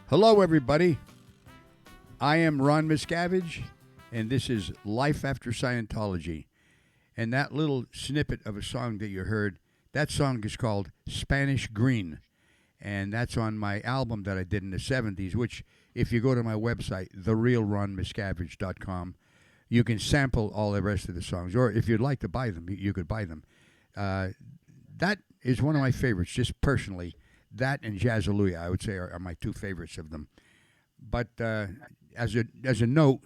Hello, everybody. I am Ron Miscavige, and this is Life After Scientology. And that little snippet of a song that you heard, that song is called Spanish Green. And that's on my album that I did in the 70s, which, if you go to my website, therealronmiscavige.com, you can sample all the rest of the songs. Or if you'd like to buy them, you could buy them. That is one of my favorites, just personally. That and Jazzalujah, I would say, are my two favorites of them. But as a note,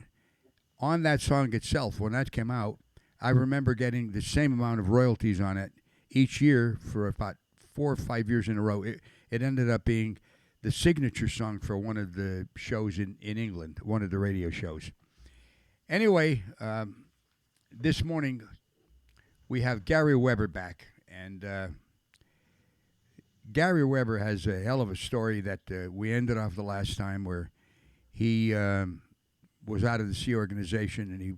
on that song itself, when that came out, I remember getting the same amount of royalties on it each year for about 4 or 5 years in a row. It ended up being the signature song for one of the shows in England, one of the radio shows. Anyway, this morning we have Gary Weber back, and Gary Weber has a hell of a story that we ended off the last time, where he was out of the Sea Organization and he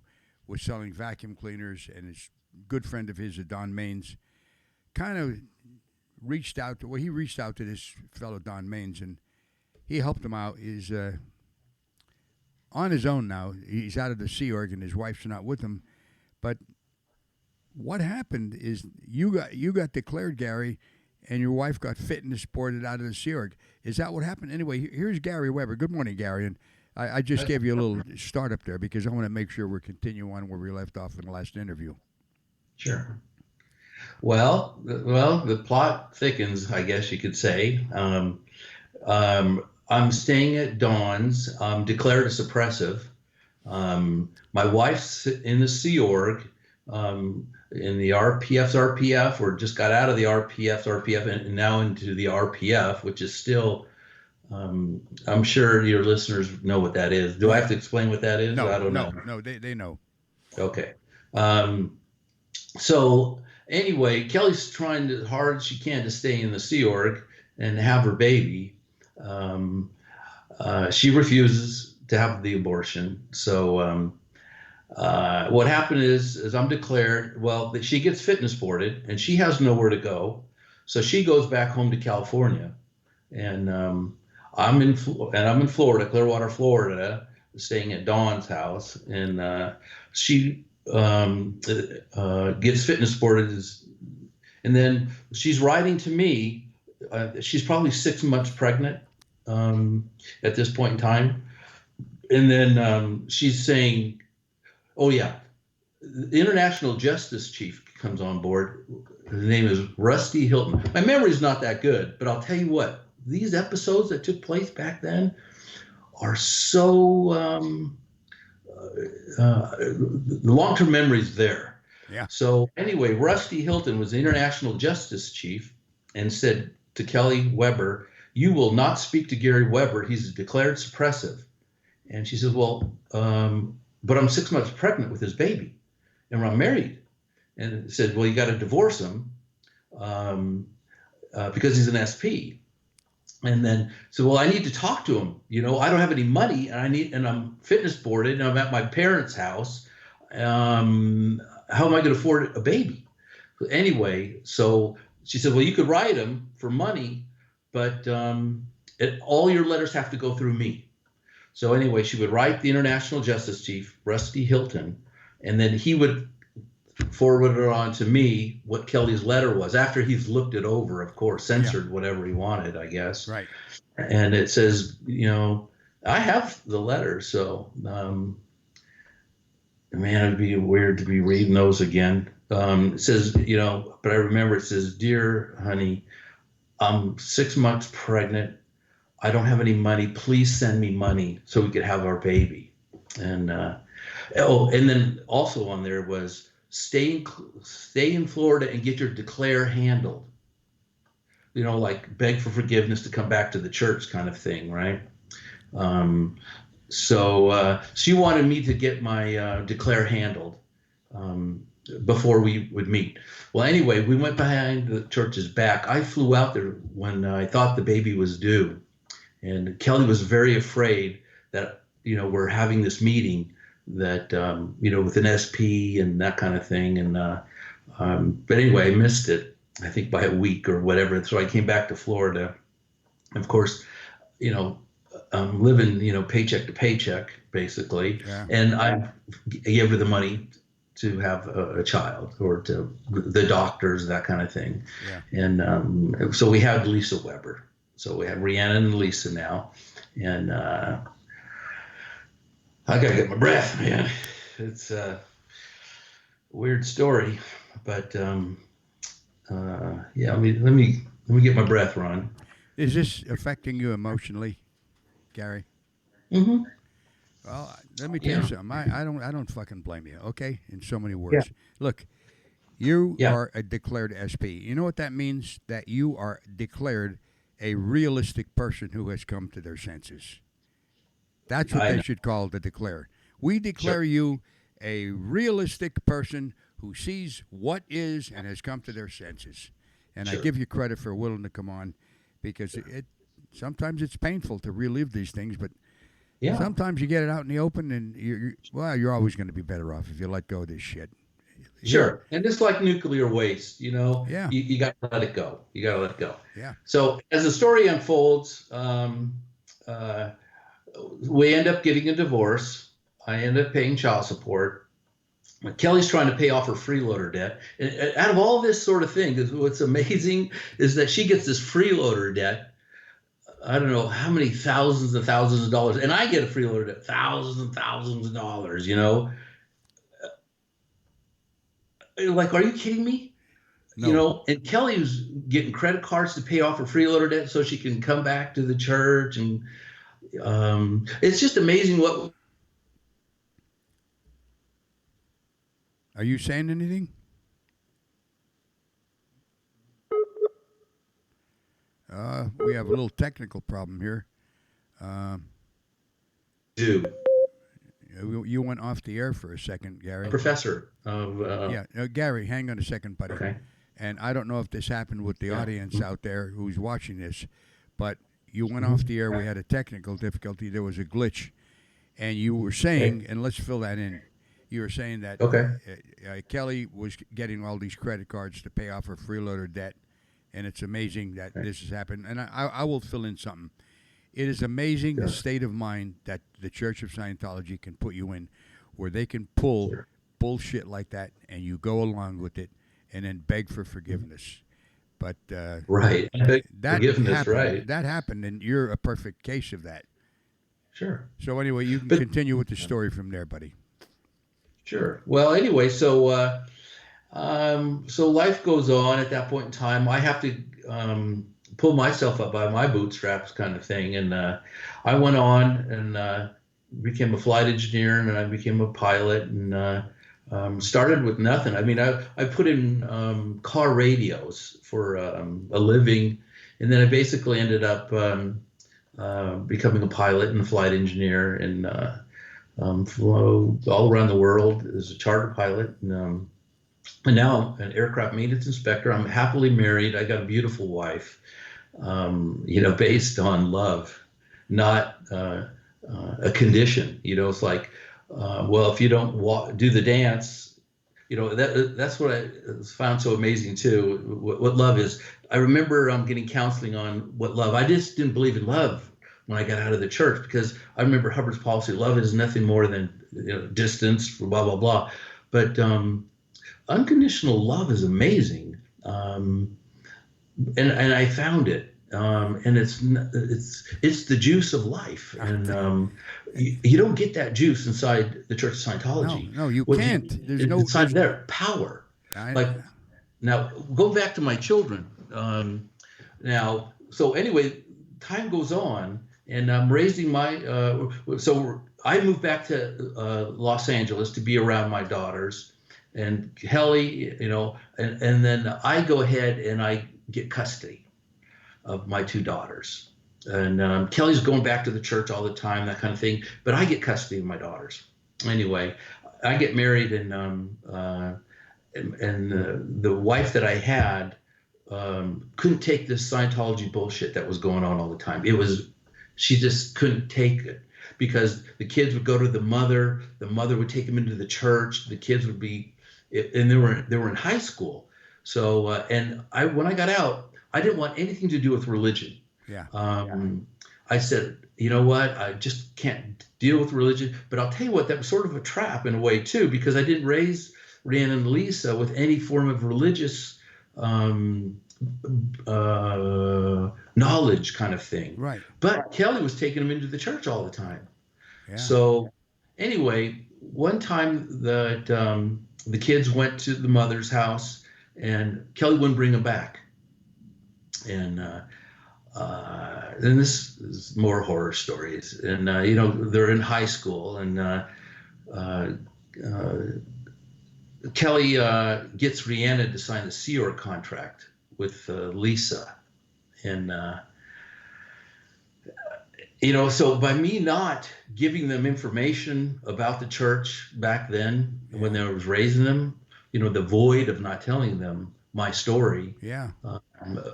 was selling vacuum cleaners, and his good friend of his, Don Maines, kind of reached out to this fellow Don Maines, and he helped him out. He's on his own now. He's out of the Sea Org, and his wife's not with him. But what happened is you got declared, Gary, and your wife got fitness boarded out of the Sea Org. Is that what happened? Anyway, here's Gary Weber. Good morning, Gary. And I just gave you a little startup there because I want to make sure we're continuing on where we left off in the last interview. Sure. Well, the plot thickens, I guess you could say. I'm staying at Dawn's. I'm declared a suppressive. My wife's in the Sea Org. In the RPF, or just got out of the RPF, and now into the RPF, which is still, I'm sure your listeners know what that is. Do I have to explain what that is? No, I don't know. No, they know. Okay. So anyway, Kelly's trying as hard as she can to stay in the Sea Org and have her baby. She refuses to have the abortion. So, what happened is I'm declared, that she gets fitness boarded and she has nowhere to go. So she goes back home to California, and I'm in Florida, Clearwater, Florida, staying at Dawn's house. And she gets fitness boarded. And then she's writing to me. She's probably 6 months pregnant at this point in time. And then she's saying, oh, yeah, the International Justice Chief comes on board. His name is Rusty Hilton. My memory's not that good, but I'll tell you what, these episodes that took place back then are so, the long-term memory's there. Yeah. So anyway, Rusty Hilton was the International Justice Chief and said to Kelly Weber, you will not speak to Gary Weber. He's declared suppressive. And she says, well, but I'm 6 months pregnant with his baby, and I'm married. And said, well, you got to divorce him because he's an SP. And then said, well, I need to talk to him. I don't have any money, and I'm fitness boarded, and I'm at my parents' house. How am I going to afford a baby? Anyway, so she said, well, you could write him for money, but all your letters have to go through me. So anyway, she would write the International Justice Chief, Rusty Hilton, and then he would forward it on to me what Kelly's letter was, after he's looked it over, of course, censored whatever he wanted, I guess. Right. And it says, I have the letter. So, man, it'd be weird to be reading those again. It says, but I remember it says, dear honey, I'm 6 months pregnant. I don't have any money. Please send me money so we could have our baby. And and then also on there was stay in Florida and get your declare handled. Like beg for forgiveness to come back to the church kind of thing, right? So she wanted me to get my declare handled before we would meet. Well, anyway, we went behind the church's back. I flew out there when I thought the baby was due. And Kelly was very afraid that, we're having this meeting that, with an SP and that kind of thing. And but anyway, I missed it, I think by a week or whatever. So I came back to Florida. Of course, living, paycheck to paycheck, basically. Yeah. And I gave her the money to have a child, or to the doctors, that kind of thing. Yeah. And so we had Lisa Weber. So we have Rhiannon and Lisa now. And I got to get my breath, man. It's a weird story, but yeah, let me get my breath, Ron. Is this affecting you emotionally, Gary? Mm-hmm. Well, let me tell you Yeah. something. I don't fucking blame you. Okay, in so many Yeah. words. Look, you Yeah. are a declared SP. You know what that means? That you are declared a realistic person who has come to their senses. That's what I they know. should call the declare. We Sure. declare you a realistic person who sees what is and has come to their senses. And I Sure. give you credit for willing to come on, because it sometimes it's painful to relive these things, but Yeah. sometimes you get it out in the open, and you're always going to be better off if you let go of this shit. Here, Sure. And it's like nuclear waste, yeah, you got to let it go. You got to let it go. yeah, So as the story unfolds, uh, we end up getting a divorce. I end up paying child support. Kelly's trying to pay off her freeloader debt. And out of all this sort of thing, what's amazing is that she gets this freeloader debt. I don't know how many thousands and thousands of dollars, and I get a freeloader debt, thousands and thousands of dollars. Like, are you kidding me? no. And Kelly was getting credit cards to pay off her freeloader debt so she can come back to the church, and it's just amazing what. Are you saying anything? We have a little technical problem here. Um, Do you went off the air for a second, a Gary. professor of Yeah, Gary, hang on a second, buddy. okay, And I don't know if this happened with the yeah, audience out there who's watching this, but you went off mm-hmm. the air. We had a technical difficulty. There was a glitch, and you were Okay, saying, and let's fill that in. You were saying that okay, Kelly was getting all these credit cards to pay off her freeloader debt, and it's amazing that okay. this has happened. And I will fill in something. It is amazing the Sure, state of mind that the Church of Scientology can put you in, where they can pull sure. bullshit like that, and you go along with it, and then beg for forgiveness. But Right. I beg that forgiveness, happened. right? That happened, and you're a perfect case of that. Sure. So anyway, you can But continue with the story from there, buddy. sure. Well, anyway, so life goes on at that point in time. I have to pull myself up by my bootstraps, kind of thing. And I went on and became a flight engineer, and I became a pilot, and started with nothing. I mean, I put in car radios for a living, and then I basically ended up becoming a pilot and a flight engineer, and flew all around the world as a charter pilot. And now I'm an aircraft maintenance inspector. I'm happily married. I got a beautiful wife, based on love, not a condition. It's like, well, if you don't do the dance, that's what I found so amazing too. What love is. I remember getting counseling on what love. I just didn't believe in love when I got out of the church, because I remember Hubbard's policy: love is nothing more than distance, blah blah blah. But unconditional love is amazing, and I found it, and it's the juice of life, and you don't get that juice inside the Church of Scientology. No, you What can't. it's inside there, power. I, Like, now, go back to my children. Now, so anyway, time goes on, and I'm raising my. So I moved back to Los Angeles to be around my daughters, and Kelly, and then I go ahead and I get custody of my two daughters. And Kelly's going back to the church all the time, that kind of thing. But I get custody of my daughters. Anyway, I get married, and the wife that I had couldn't take this Scientology bullshit that was going on all the time. She just couldn't take it, because the kids would go to the mother would take them into the church, the kids would be, and they were in high school. So and when I got out, I didn't want anything to do with religion. yeah. I said, you know what? I just can't deal with religion. But I'll tell you what, that was sort of a trap in a way too, because I didn't raise Rhiannon and Lisa with any form of religious um, knowledge kind of thing. Right. But Kelly was taking them into the church all the time. Yeah. So anyway, one time that the kids went to the mother's house and Kelly wouldn't bring them back. And then this is more horror stories. And, they're in high school and Kelly gets Rhiannon to sign the Sea Org contract with Lisa. And, so by me not giving them information about the church back then, when I was raising them, the void of not telling them my story,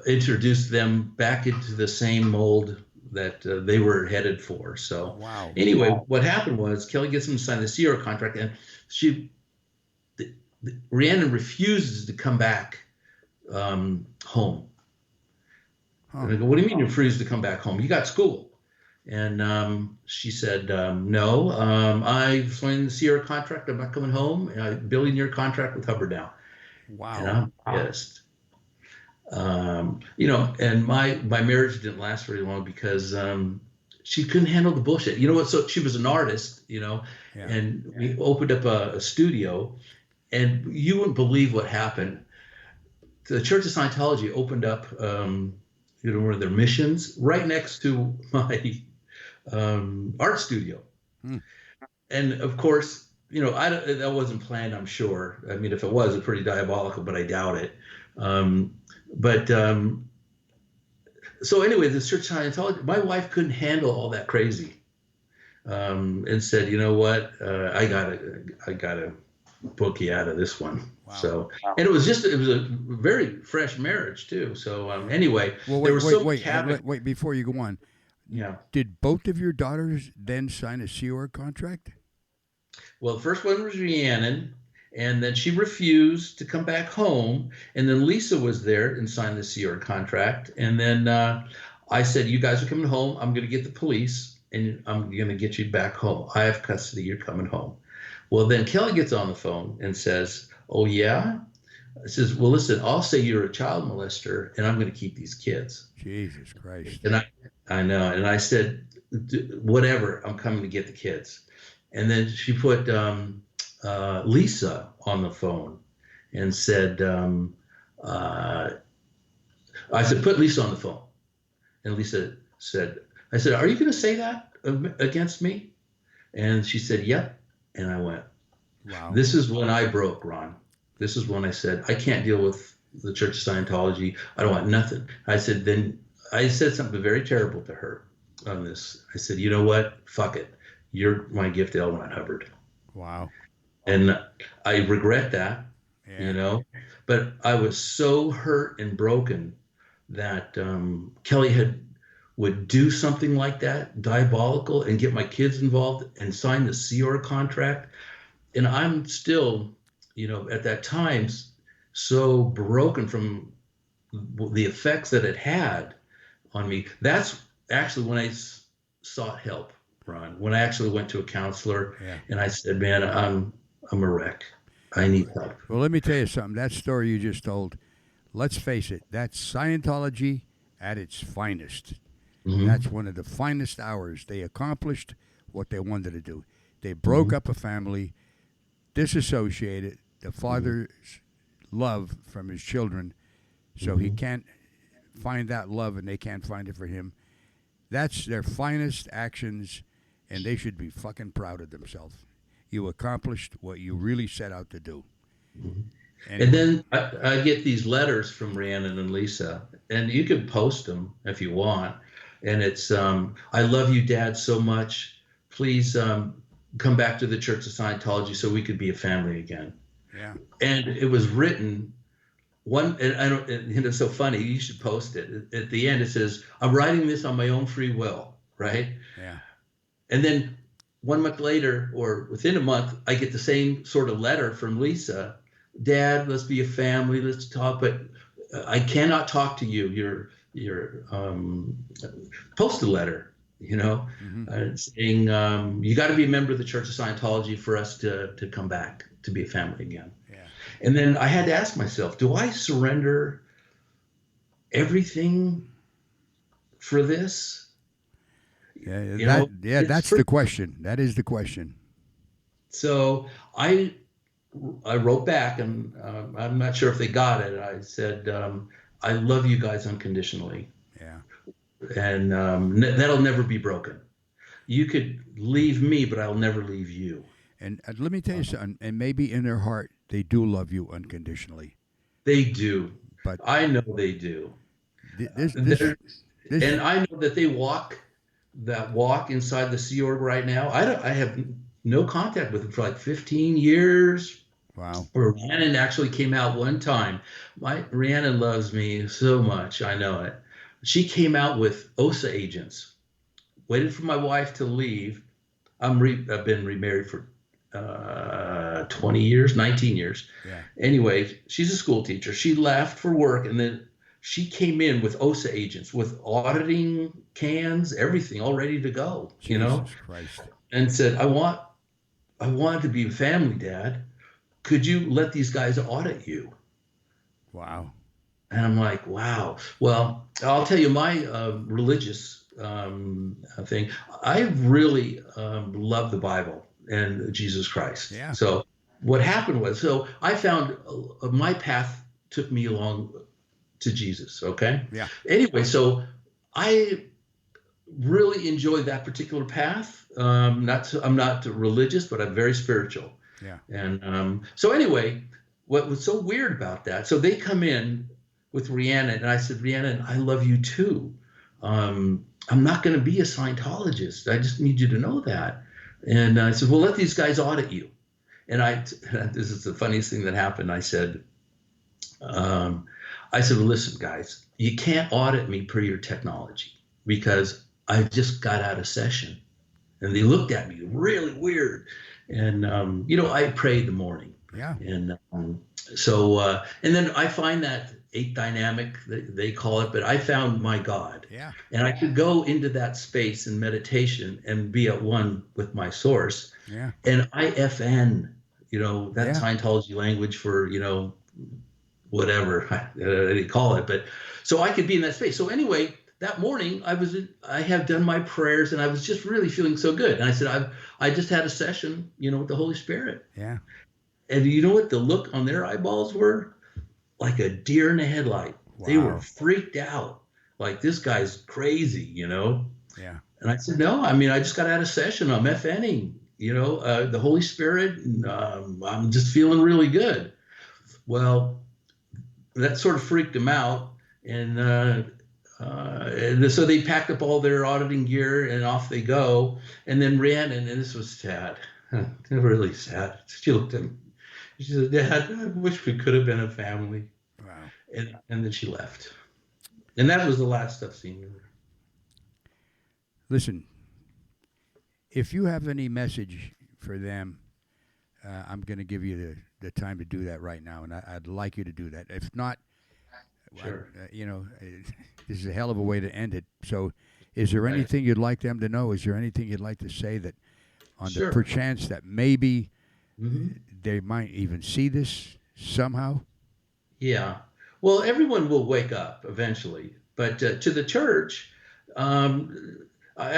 introduced them back into the same mold that they were headed for. So anyway, what happened was Kelly gets them to sign the Sea Org contract, and Rhiannon refuses to come back home. And I go, what do you mean you refuse to come back home? You got school. And she said, no, I've signed the Sea Org contract. I'm not coming home. And I'm building your contract with Hubbard now. Wow. And I'm pissed. And my marriage didn't last very long because she couldn't handle the bullshit. So she was an artist, and we opened up a studio, and you wouldn't believe what happened. The Church of Scientology opened up, one of their missions right next to my art studio. And of course, that wasn't planned, I'm sure. I mean, if it was, it's pretty diabolical, but I doubt it. So anyway, the Church of Scientology, my wife couldn't handle all that crazy, and said, you know what, I gotta book you out of this one. Wow. So, and it was a very fresh marriage too. So anyway, well, wait, before you go on. Yeah. Did both of your daughters then sign a Sea Org contract? Well, the first one was Rhiannon, and then she refused to come back home. And then Lisa was there and signed the Sea Org contract. And then I said, you guys are coming home. I'm going to get the police, and I'm going to get you back home. I have custody. You're coming home. Well, then Kelly gets on the phone and says, oh, yeah? I says, well, listen, I'll say you're a child molester, and I'm going to keep these kids. Jesus Christ. And I know. And I said, whatever, I'm coming to get the kids. And then she put Lisa on the phone and said, I said, put Lisa on the phone. And Lisa said, I said, are you going to say that against me? And she said, yep. And I went, wow. This is when I broke, Ron. This is when I said, I can't deal with the Church of Scientology. I don't want nothing. I said something very terrible to her on this. I said, you know what? Fuck it. You're my gift to L. Ron Hubbard. Wow. And I regret that, but I was so hurt and broken that Kelly would do something like that, diabolical, and get my kids involved and sign the Sea Org contract. And I'm still, at that time, so broken from the effects that it had on me. That's actually when I sought help, Ron, when I actually went to a counselor and I said, man, I'm a wreck. I need help. Well, let me tell you something. That story you just told, let's face it, that's Scientology at its finest. Mm-hmm. That's one of the finest hours. They accomplished what they wanted to do. They broke up a family, disassociated the father's love from his children, so he can't find that love and they can't find it for him. That's their finest actions, and they should be fucking proud of themselves. You accomplished what you really set out to do. Mm-hmm. And then I get these letters from Rhiannon and Lisa, and you can post them if you want. And it's, I love you, Dad, so much. Please come back to the Church of Scientology so we could be a family again. Yeah. And it was written and it's so funny. You should post it. At the end, it says, "I'm writing this on my own free will," right? Yeah. And then 1 month later, or within a month, I get the same sort of letter from Lisa. "Dad, let's be a family. Let's talk, but I cannot talk to you. You're post a letter." you know, Mm-hmm. saying, you got to be a member of the Church of Scientology for us to come back to be a family again. Yeah. And then I had to ask myself, do I surrender everything for this? Yeah. You know, it's That's the pretty. question. That is the question. So I wrote back, and I'm not sure if they got it. I said, I love you guys unconditionally, Yeah. and that'll never be broken. You could leave me, but I'll never leave you. And let me tell you Uh, something. And maybe in their heart they do love you unconditionally. they do. But I know they do. th- this this They're, this and I know that they walk inside the Sea Org right now. I have no contact with them for like 15 years. wow. Where Rhiannon actually came out one time. Rhiannon loves me so much. I know it. She came out with OSA agents. Waited for my wife to leave. I've been remarried for 20 years, 19 years. Yeah. Anyway, she's a school teacher. She left for work, and then she came in with OSA agents, with auditing cans, everything all ready to go, Jesus Christ. and said, I want to be a family, Dad. Could you let these guys audit you? Wow. And I'm like, wow. Well, I'll tell you my religious thing. I really love the Bible and Jesus Christ. Yeah. So what happened was, so I found my path took me along to Jesus. Okay. Yeah. Anyway, so I really enjoyed that particular path. I'm not religious, but I'm very spiritual. Yeah. And so anyway, what was so weird about that? So they come in with Rhiannon, and I said, Rhiannon, I love you too. I'm not going to be a Scientologist. I just need you to know that. And I said, well, let these guys audit you. And this is the funniest thing that happened. I said, well, listen, guys, you can't audit me per your technology because I just got out of session. And they looked at me really weird. And, I pray in the morning. Yeah. And and then I find that eighth dynamic, they call it, but I found my God. Yeah. And I could go into that space in meditation and be at one with my source. Yeah. And IFN, that's Yeah. Scientology language for, whatever they call it. But so I could be in that space. So anyway, that morning I have done my prayers, and I was just really feeling so good. And I said, I just had a session, with the Holy Spirit. Yeah. And you know what the look on their eyeballs were? Like a deer in a headlight. Wow. They were freaked out. Like, this guy's crazy, Yeah. And I said, no, I just got out of session. I'm FNing, the Holy Spirit. And, I'm just feeling really good. Well, that sort of freaked them out. And so they packed up all their auditing gear and off they go. And then Rhiannon, and this was sad, really sad. She looked at me. She said, Dad, I wish we could have been a family. Wow. And then she left. And that was the last I've seen her. Listen, if you have any message for them, I'm going to give you the time to do that right now, and I'd like you to do that. If not, Sure. this is a hell of a way to end it. So, is there anything you'd like them to know? Is there anything you'd like to say that, on Sure. the perchance that maybe Mm-hmm. they might even see this somehow? Yeah. Well, everyone will wake up eventually. But to the church, I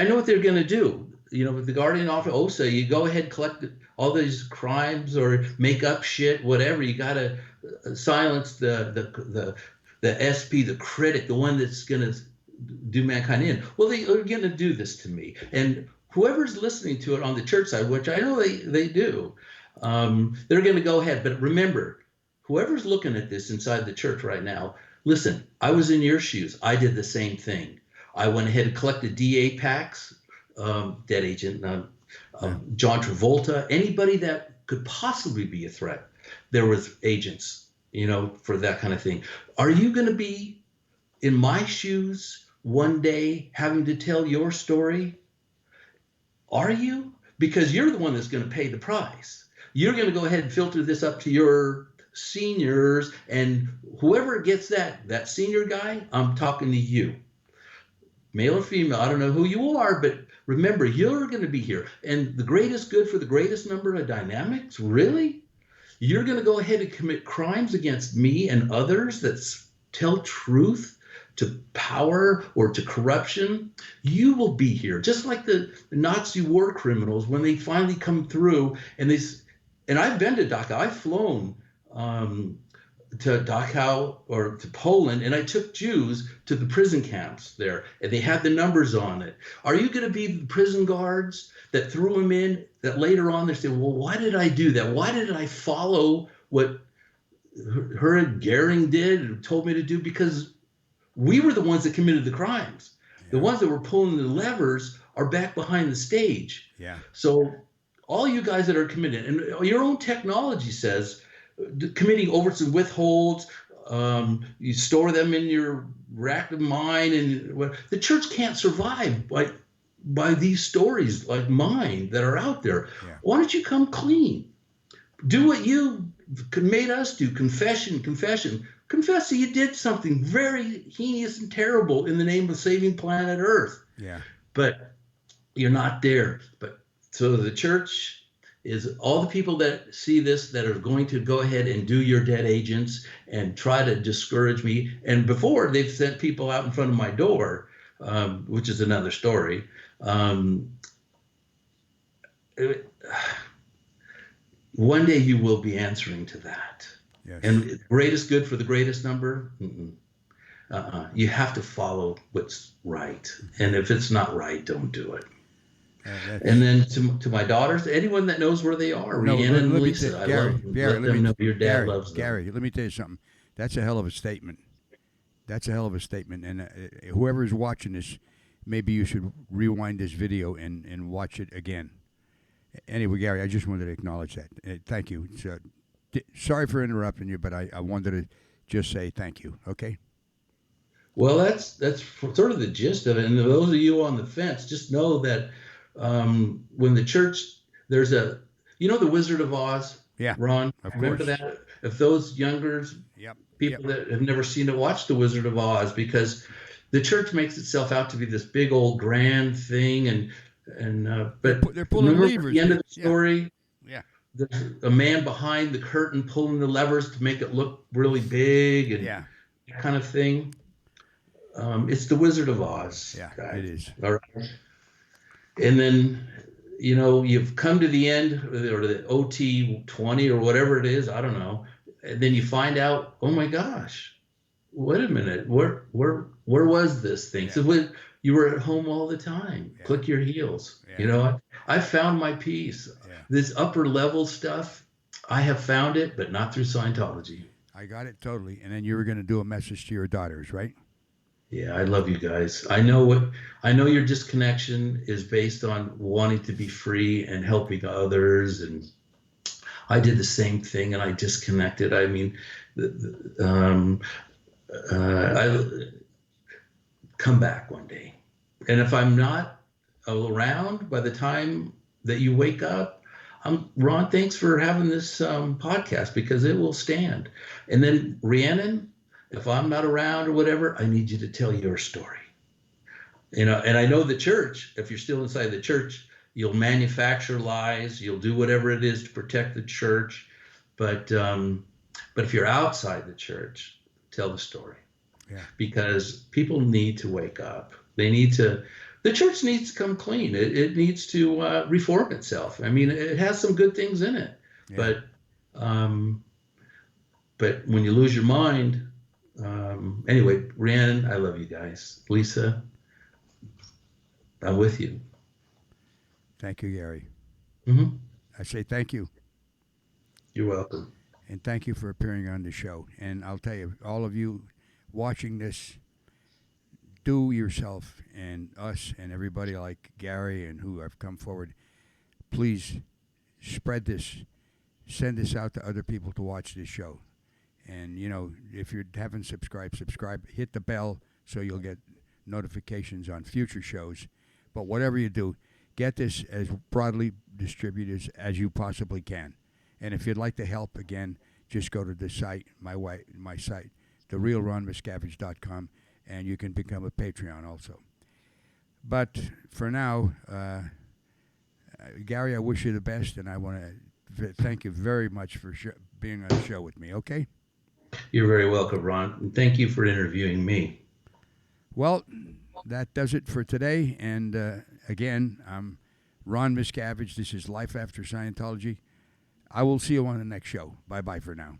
know what they're going to do. With the Guardian Office, OSA, you go ahead, collect all these crimes or make up shit, whatever. You got to silence the SP, the critic, the one that's going to do mankind in. Well, they are going to do this to me. And whoever's listening to it on the church side, which I know they do, they're going to go ahead. But remember, whoever's looking at this inside the church right now, listen, I was in your shoes. I did the same thing. I went ahead and collected DA packs, dead agent, John Travolta, anybody that could possibly be a threat. There was agents, for that kind of thing. Are you going to be in my shoes one day having to tell your story? Are you? Because you're the one that's going to pay the price. You're going to go ahead and filter this up to your seniors, and whoever gets that senior guy, I'm talking to you. male or female, I don't know who you are, but remember, you're going to be here. And the greatest good for the greatest number of dynamics, really? You're going to go ahead and commit crimes against me and others that tell truth to power or to corruption? You will be here, just like the Nazi war criminals when they finally come through. And I've been to Dachau. I've flown to Dachau or to Poland, and I took Jews to the prison camps there, and they had the numbers on it. Are you going to be the prison guards that threw them in, that later on they say, well, why did I do that? Why did I follow what Herod Goering did and told me to do? Because we were the ones that committed the crimes. Yeah. The ones that were pulling the levers are back behind the stage. Yeah. So all you guys that are committed, and your own technology says, committing overs and withholds, you store them in your rack of mine, and the church can't survive by these stories like mine that are out there. Yeah. Why don't you come clean? Do what you made us do. Confession. Confess that you did something very heinous and terrible in the name of saving planet Earth. Yeah. But you're not there. But so the church is all the people that see this that are going to go ahead and do your dead agents and try to discourage me. And before, they've sent people out in front of my door, which is another story. One day you will be answering to that. Yes. And greatest good for the greatest number, you have to follow what's right. And if it's not right, don't do it. And then to my daughters, anyone that knows where they are, Rhiannon and Lisa, I love them. Let them know your dad loves them. Gary, let me tell you something. That's a hell of a statement. And whoever's watching this, maybe you should rewind this video and watch it again. Anyway, Gary, I just wanted to acknowledge that. Thank you. Sorry for interrupting you, but I wanted to just say thank you. Okay. Well, that's sort of the gist of it. And those of you on the fence, just know that when the church, there's the Wizard of Oz. Yeah. Ron, remember course. that? If those younger people that have never seen it, watch the Wizard of Oz, because the church makes itself out to be this big old grand thing, but they're pulling levers. At the end of the story, yeah. There's a man behind the curtain pulling the levers to make it look really big and that kind of thing. It's the Wizard of Oz. Yeah, guys. it is. All right. And then, you've come to the end, or the OT 20 or whatever it is. I don't know. And then you find out, oh my gosh, wait a minute, where was this thing? Yeah. So you were at home all the time. Yeah. Click your heels. Yeah. I found my peace. Yeah. This upper level stuff, I have found it, but not through Scientology. I got it totally. And then you were going to do a message to your daughters, right? Yeah, I love you guys. I know your disconnection is based on wanting to be free and helping others, and I did the same thing, and I disconnected. I mean, I come back one day, and if I'm not around by the time that you wake up, Ron, thanks for having this podcast, because it will stand. And then Rhiannon, if I'm not around or whatever, I need you to tell your story. And I know the church, if you're still inside the church, you'll manufacture lies, you'll do whatever it is to protect the church. But if you're outside the church, tell the story. Yeah. Because people need to wake up. The church needs to come clean. It needs to reform itself. I mean, it has some good things in it, but when you lose your mind, anyway, Rhiannon, I love you guys. Lisa, I'm with you. Thank you, Gary. Mm-hmm. I say thank you. You're welcome. And thank you for appearing on the show. And I'll tell you, all of you watching this, do yourself and us and everybody like Gary and who have come forward, please spread this. Send this out to other people to watch this show. And, if you haven't subscribed, hit the bell so you'll get notifications on future shows. But whatever you do, get this as broadly distributed as you possibly can. And if you'd like to help, again, just go to the site, my site, therealronmiscavige.com, and you can become a Patreon also. But for now, Gary, I wish you the best, and I want to thank you very much for being on the show with me. Okay. You're very welcome, Ron. And thank you for interviewing me. Well, that does it for today. And again, I'm Ron Miscavige. This is Life After Scientology. I will see you on the next show. Bye-bye for now.